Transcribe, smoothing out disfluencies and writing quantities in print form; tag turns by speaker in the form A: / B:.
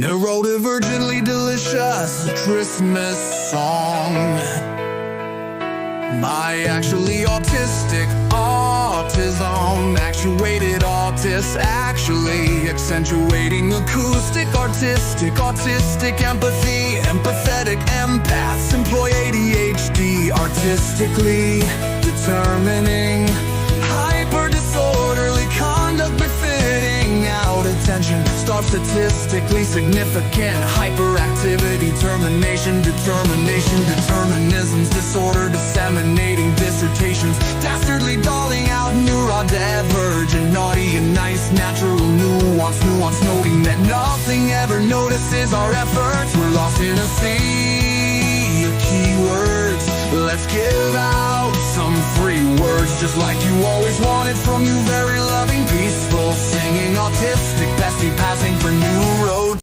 A: Neurodivergently delicious Christmas song. My actually autistic, autism-actuated autist, actually accentuating acoustic, autistic empathy, empathetic empaths, employ ADHD, artistically determining hyper disorderly conduct befitting out attention, star statistically significant hyperactivity, determinisms, disorder disseminating dissertations, dastardly dolling out neurodivergent, naughty and nice, natural nuance noting that nothing ever notices our efforts. We're lost in a sea of keywords. Let's give out some free words, just like you always wanted from you. Very loving, peaceful, singing, autistic, bestie passing for new roads.